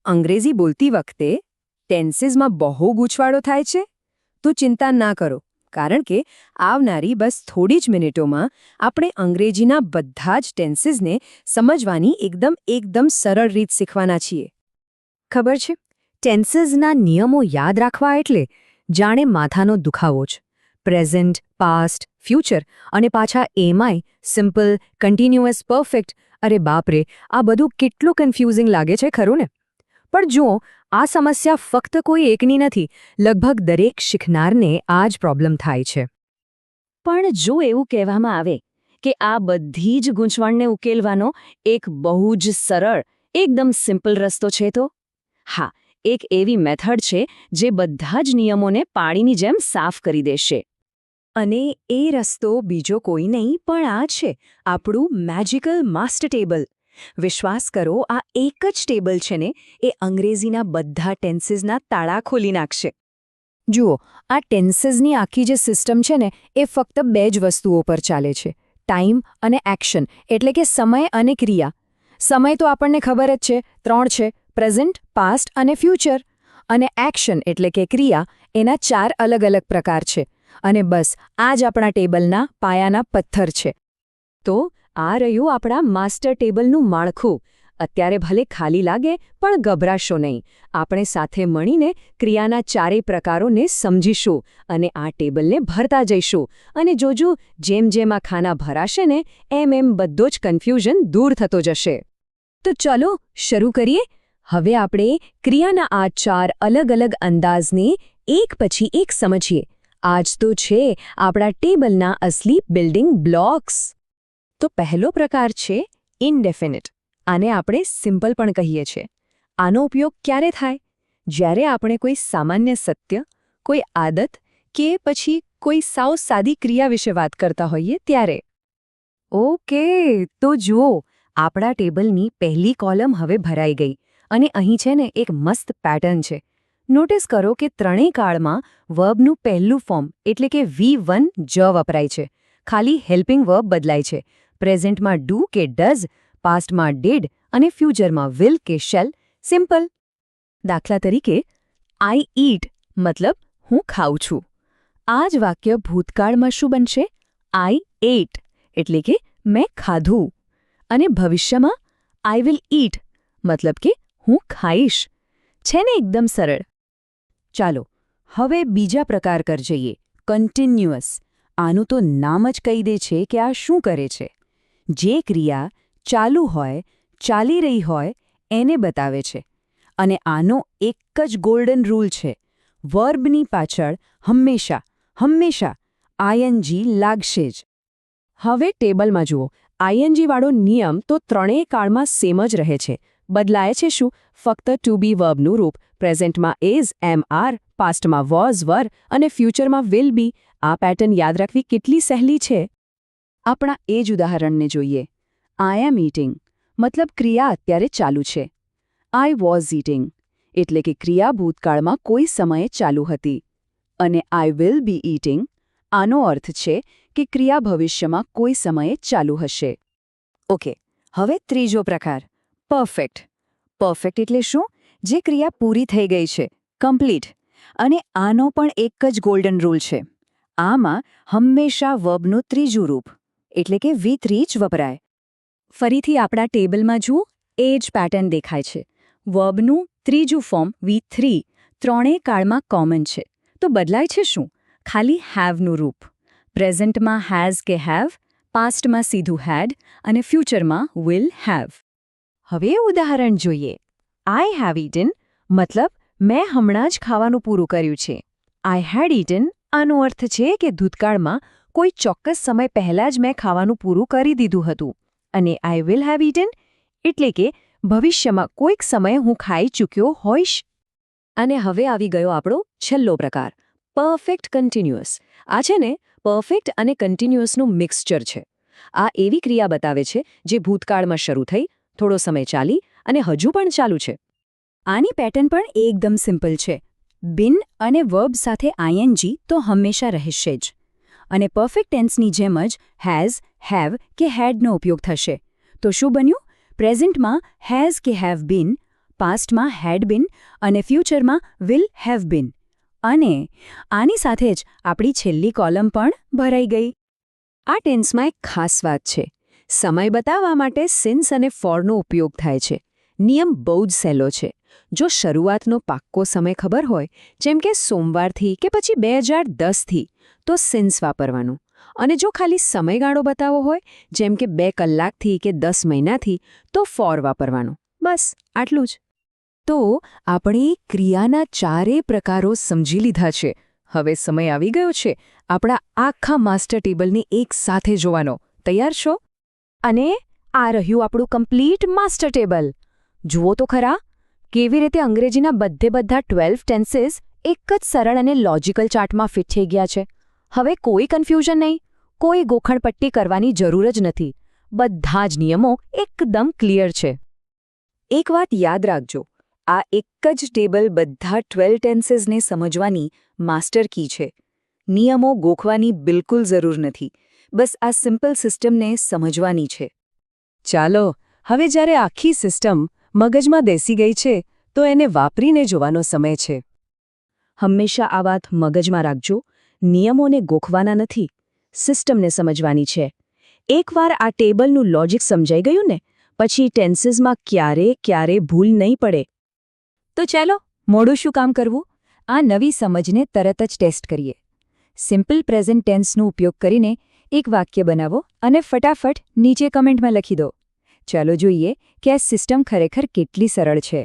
અંગ્રેજી બોલતી વખતે ટેન્સીસમાં બહુ ગૂંચવાડો થાય છે? તો ચિંતા ના કરો, કારણ કે આવનારી બસ થોડી જ મિનિટોમાં આપણે અંગ્રેજીના બધા જ ટેન્સીસને સમજવાની એકદમ સરળ રીત શીખવાના છીએ. ખબર છે, ટેન્સીસના નિયમો યાદ રાખવા એટલે જાણે માથાનો દુખાવો જ. પ્રેઝન્ટ, પાસ્ટ, ફ્યુચર અને પાછા એમાંય સિમ્પલ, કન્ટિન્યુઅસ, પરફેક્ટ. અરે બાપરે, આ બધું કેટલું કન્ફ્યુઝિંગ લાગે છે ખરું ને? પણ જુઓ, આ સમસ્યા ફક્ત કોઈ એકની નથી. લગભગ દરેક શીખનારને આ જ પ્રોબ્લેમ થાય છે. પણ જો એવું કહેવામાં આવે કે આ બધી જ ગૂંચવણને ઉકેલવાનો એક બહુ જ સરળ, એકદમ સિમ્પલ રસ્તો છે તો? હા, એક એવી મેથડ છે જે બધા જ નિયમોને પાણીની જેમ સાફ કરી દેશે. અને એ રસ્તો બીજો કોઈ નહીં પણ આ છે, આપણું મેજિકલ માસ્ટર ટેબલ. વિશ્વાસ કરો, આ એક જ ટેબલ છે ને, એ અંગ્રેજીના બધા ટેન્સીસના તાળા ખોલી નાખશે. જુઓ, આ ટેન્સીસની આખી જે સિસ્ટમ છે ને, એ ફક્ત બે જ વસ્તુઓ પર ચાલે છે: ટાઈમ અને એક્શન, એટલે કે સમય અને ક્રિયા. સમય તો આપણને ખબર જ છે, 3 છે: પ્રેઝન્ટ, પાસ્ટ અને ફ્યુચર. અને એક્શન એટલે કે ક્રિયા, એના 4 અલગ પ્રકાર છે. અને બસ આ જ આપણા ટેબલના પાયાના પથ્થર છે. તો આ રહ્યું આપણા માસ્ટર ટેબલનું માળખું. અત્યારે ભલે ખાલી લાગે, પણ ગભરાશો નહીં. આપણે સાથે મળીને ક્રિયાના 4 પ્રકારોને સમજીશું અને આ ટેબલને ભરતા જઈશું. અને જોજો, જેમ આ ખાના ભરાશે ને, એમ બધો જ કન્ફ્યુઝન દૂર થતો જશે. તો ચલો શરૂ કરીએ. હવે આપણે ક્રિયાના આ 4 અલગ અંદાજને એક પછી એક સમજીએ. આજ તો છે આપણા ટેબલના અસલી બિલ્ડિંગ બ્લોક્સ. તો પહેલો પ્રકાર છે ઇનડેફિનિટ. આને આપણે સિમ્પલ પણ કહીએ છીએ. આનો ઉપયોગ ક્યારે થાય? જ્યારે આપણે કોઈ સામાન્ય સત્ય, કોઈ આદત કે પછી કોઈ સાવ સાદી ક્રિયા વિશે વાત કરતા હોઈએ ત્યારે. ઓકે, તો જુઓ, આપણા ટેબલની પહેલી કોલમ હવે ભરાઈ ગઈ. અને અહીં છે ને એક મસ્ત પેટર્ન છે. નોટિસ કરો કે ત્રણેય કાળમાં વર્બનું પહેલું ફોર્મ એટલે કે V1 જ વપરાય છે. ખાલી હેલ્પિંગ વર્બ બદલાય છે. પ્રેઝન્ટમાં ડુ કે ડઝ, પાસ્ટમાં ડીડ અને ફ્યુચરમાં વિલ કે શેલ. સિમ્પલ. દાખલા તરીકે, આઈ ઈટ મતલબ હું ખાઉં છું. આ જ વાક્ય ભૂતકાળમાં શું બનશે? આઈ એટ એટલે કે મેં ખાધું. અને ભવિષ્યમાં આઈ વિલ ઈટ મતલબ કે હું ખાઈશ. છે ને એકદમ સરળ? ચાલો હવે બીજા પ્રકાર પર જઈએ, કન્ટિન્યુઅસ. આનું તો નામ જ કહી દે છે કે આ શું કરે છે. જે ક્રિયા ચાલુ હોય, ચાલી રહી હોય, એને બતાવે છે. અને આનો એક જ ગોલ્ડન રૂલ છે: વર્બની પાછળ હંમેશા આઈએનજી લાગશે જ. હવે ટેબલમાં જુઓ, આઈએનજી વાળો નિયમ તો ત્રણેય કાળમાં સેમ જ રહે છે. બદલાય છે શું? ફક્ત ટુ બી વર્બનું રૂપ. પ્રેઝન્ટમાં ઇઝ, એમ, આર, પાસ્ટમાં વોઝ, વર અને ફ્યુચરમાં વિલ બી. આ પેટર્ન યાદ રાખવી કેટલી સહેલી છે. આપણા એ જ ઉદાહરણને જોઈએ. આઈ એમ ઈટિંગ મતલબ ક્રિયા અત્યારે ચાલુ છે. આઈ વોઝ ઈટિંગ એટલે કે ક્રિયા ભૂતકાળમાં કોઈ સમયે ચાલુ હતી. અને આઈ વિલ બી ઈટિંગ, આનો અર્થ છે કે ક્રિયા ભવિષ્યમાં કોઈ સમયે ચાલુ હશે. ઓકે, હવે ત્રીજો પ્રકાર, પરફેક્ટ. પરફેક્ટ એટલે શું? જે ક્રિયા પૂરી થઈ ગઈ છે, કમ્પ્લીટ. અને આનો પણ એક જ ગોલ્ડન રૂલ છે. આમાં હંમેશા વર્બનું ત્રીજું રૂપ એટલે કે V3 જ વપરાય. ફરીથી આપણા ટેબલમાં જુઓ, એ જ પેટર્ન દેખાય છે. વર્બનું ત્રીજું ફોર્મ V3 ત્રણેય કાળમાં કોમન છે. તો બદલાય છે શું? ખાલી હેવનું રૂપ. પ્રેઝન્ટમાં હેઝ કે હેવ, પાસ્ટમાં સીધું હેડ અને ફ્યુચરમાં વિલ હેવ. હવે ઉદાહરણ જોઈએ. આઈ હેવ ઈટન મતલબ મેં હમણાં જ ખાવાનું પૂરું કર્યું છે. આઈ હેડ ઈટન આનો અર્થ છે કે ભૂતકાળમાં કોઈ ચોક્કસ સમય પહેલાં જ મેં ખાવાનું પૂરું કરી દીધું હતું. અને આઈ વિલ હેવ ઈટન એટલે કે ભવિષ્યમાં કોઈક સમયે હું ખાઈ ચૂક્યો હોઈશ. અને હવે આવી ગયો આપણો છેલ્લો પ્રકાર, પરફેક્ટ કન્ટિન્યુઅસ. આ છે ને પરફેક્ટ અને કન્ટિન્યુઅસનું મિક્સચર છે. આ એવી ક્રિયા બતાવે છે જે ભૂતકાળમાં શરૂ થઈ, થોડો સમય ચાલી અને હજુ પણ ચાલુ છે. આની પેટર્ન પણ એકદમ સિમ્પલ છે. બિન અને વર્બ સાથે આઈએનજી તો હંમેશા રહેશે જ. અને પરફેક્ટ ટેન્સની જેમ જ હેઝ, હેવ કે હેડનો ઉપયોગ થશે. તો શું બન્યું? પ્રેઝન્ટમાં હેઝ કે હેવ બીન, પાસ્ટમાં હેડ બીન અને ફ્યુચરમાં વિલ હેવ બીન. અને આની સાથે જ આપણી છેલ્લી કોલમ પણ ભરાઈ ગઈ. આ ટેન્સમાં એક ખાસ વાત છે. સમય બતાવવા માટે સિન્સ અને ફોરનો ઉપયોગ થાય છે. નિયમ બહુ જ સહેલો છે. જો શરૂઆતનો પાક્કો સમય ખબર હોય, જેમ કે સોમવારથી કે પછી 2010થી, તો સિન્સ વાપરવાનું. અને જો ખાલી સમયગાળો બતાવવો હોય, જેમ કે 2 કલાકથી કે 10 મહિનાથી, તો ફોર વાપરવાનું. બસ આટલું જ. તો આપણે ક્રિયાના 4 પ્રકારો સમજી લીધા છે. હવે સમય આવી ગયો છે આપણા આખા માસ્ટર ટેબલને એક સાથે જોવાનો. તૈયાર છો? અને આ રહ્યું આપણું કમ્પ્લીટ માસ્ટર ટેબલ. જુઓ તો ખરા, કેવી રીતે અંગ્રેજીના બધા 12 ટેન્સીસ એક જ સરળ અને લોજિકલ ચાર્ટમાં ફિટ થઈ ગયા છે. હવે કોઈ કન્ફ્યુઝન નહીં, કોઈ ગોખણપટ્ટી કરવાની જરૂર જ નથી. બધા જ નિયમો એકદમ ક્લિયર છે. એક વાત યાદ રાખજો, આ એક જ ટેબલ બધા 12 ટેન્સીસને સમજવાની માસ્ટર કી છે. નિયમો ગોખવાની બિલકુલ જરૂર નથી. બસ આ સિમ્પલ સિસ્ટમને સમજવાની છે. ચાલો, હવે જ્યારે આખી સિસ્ટમ મગજમાં બેસી ગઈ છે, તો એને વાપરીને જોવાનો સમય છે. હંમેશા આ વાત મગજમાં રાખજો. નિયમોને ગોખવાના નથી, સિસ્ટમને સમજવાની છે. એકવાર આ ટેબલનું લોજિક સમજાઈ ગયું ને, પછી ટેન્સીસમાં ક્યારે ભૂલ નહીં પડે. તો ચાલો, મોડું શું કામ કરવું? આ નવી સમજને તરત જ ટેસ્ટ કરીએ. સિમ્પલ પ્રેઝન્ટ ટેન્સનો ઉપયોગ કરીને એક વાક્ય બનાવો અને ફટાફટ નીચે કમેન્ટમાં લખી દો. ચાલો જોઈએ કે આ સિસ્ટમ ખરેખર કેટલી સરળ છે.